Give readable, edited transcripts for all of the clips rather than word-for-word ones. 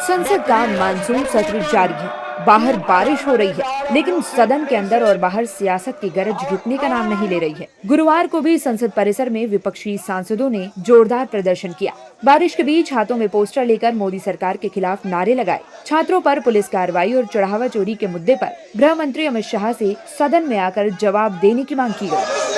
संसद का मानसून सत्र जारी है। बाहर बारिश हो रही है, लेकिन सदन के अंदर और बाहर सियासत की गरज रुकने का नाम नहीं ले रही है। गुरुवार को भी संसद परिसर में विपक्षी सांसदों ने जोरदार प्रदर्शन किया। बारिश के बीच हाथों में पोस्टर लेकर मोदी सरकार के खिलाफ नारे लगाए। छात्रों पर पुलिस कार्रवाई और चढ़ावा चोरी के मुद्दे पर गृह मंत्री अमित शाह से सदन में आकर जवाब देने की मांग की गई।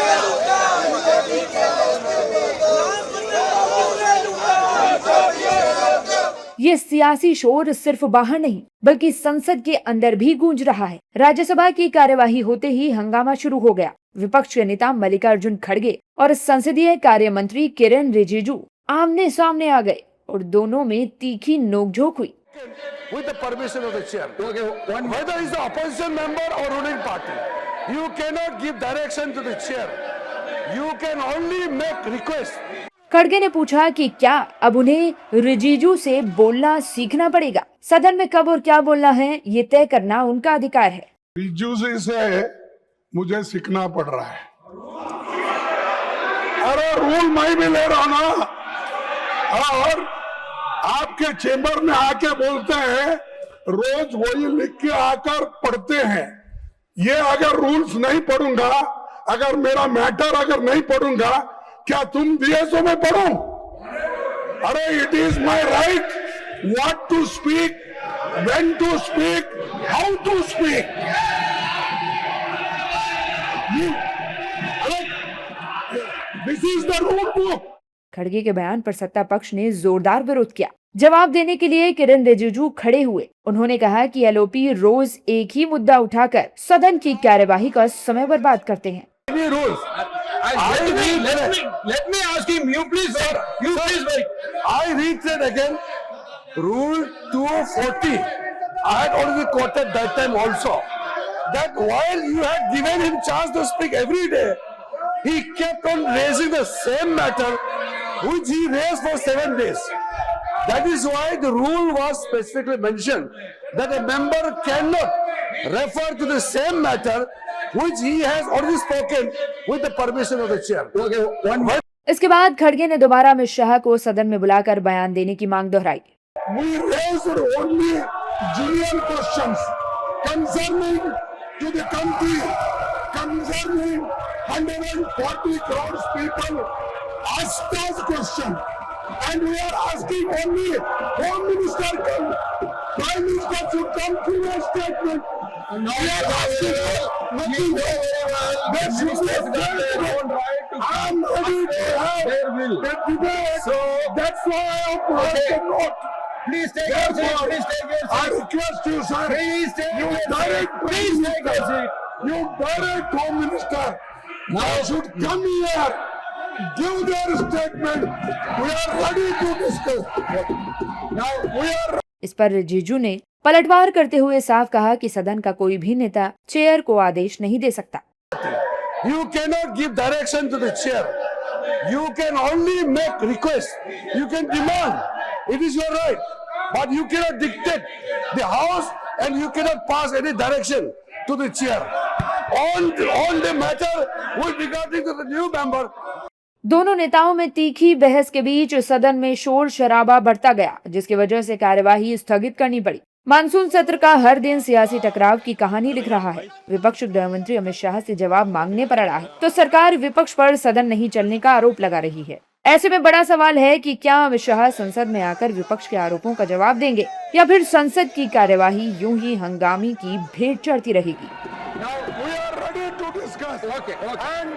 ये सियासी शोर सिर्फ बाहर नहीं बल्कि संसद के अंदर भी गूंज रहा है। राज्यसभा की कार्यवाही होते ही हंगामा शुरू हो गया। विपक्ष के नेता मल्लिकार्जुन खड़गे और संसदीय कार्य मंत्री किरेन रिजिजू आमने सामने आ गए और दोनों में तीखी नोकझोंक हुई। With the permission of the chair, whether is the opposition member or ruling party, you cannot give direction to the chair. You can only make request. खड़गे ने पूछा कि क्या अब उन्हें रिजिजू से बोलना सीखना पड़ेगा। सदन में कब और क्या बोलना है ये तय करना उनका अधिकार है। रिजिजू से मुझे सीखना पड़ रहा है। अरे रूल मैं भी ले रहा ना, और आपके चेंबर में आके बोलते हैं, रोज वही लिख के आकर पढ़ते हैं। ये अगर रूल्स नहीं पढ़ूंगा, अगर मेरा मैटर अगर नहीं पढ़ूंगा, क्या तुम दिए सो मैं पढ़ूं? अरे it is my right what to speak, when to speak, how to speak. This is the rule book. खड़गे के बयान पर सत्ता पक्ष ने जोरदार विरोध किया। जवाब देने के लिए किरेन रिजिजू खड़े हुए। उन्होंने कहा कि एलओपी रोज एक ही मुद्दा उठाकर सदन की कार्यवाही का समय बर्बाद करते हैं। Let me ask him. You please wait. You please wait. I read again. Rule 240. I had already quoted that time also. That while you had given him chance to speak every day, he kept on raising the same matter, which he raised for 7 days. That is why the rule was specifically mentioned that a member cannot refer to the same matter which he has already spoken with the permission of the chair. इसके बाद खड़गे ने दोबारा अमित शाह को सदन में बुलाकर बयान देने की मांग दोहराई। We raised only genuine questions concerning to the country, concerning 140 crores people asked us question, and we are asking only Home Minister come, Prime Minister should come to a statement. We are asking nothing. There should be a statement. I am ready to have a debate. So that's why I have brought the note. Please take your seat. Please take your seat. I request you, sir. Please take You your seat. direct Please take your seat. You direct Home Minister. Now should come here, give their statement. We are ready to discuss. Now we are. इस पर रिजिजू ने पलटवार करते हुए साफ कहा कि सदन का कोई भी नेता चेयर को आदेश नहीं दे सकता। You cannot give direction to the chair. You can only make request. You can demand. It is your right. But you cannot dictate the house, and you cannot pass any direction to the chair. On the matter with regarding to the new member. दोनों नेताओं में तीखी बहस के बीच सदन में शोर शराबा बढ़ता गया, जिसकी वजह से कार्यवाही स्थगित करनी पड़ी। मानसून सत्र का हर दिन सियासी टकराव की कहानी लिख रहा है। विपक्ष गृह मंत्री अमित शाह से जवाब मांगने पर अड़ा है, तो सरकार विपक्ष पर सदन नहीं चलने का आरोप लगा रही है। ऐसे में बड़ा सवाल है कि क्या अमित शाह संसद में आकर विपक्ष के आरोपों का जवाब देंगे या फिर संसद की कार्यवाही यूं ही हंगामे की भेंट चढ़ती रहेगी। Now we are ready to discuss. Okay. And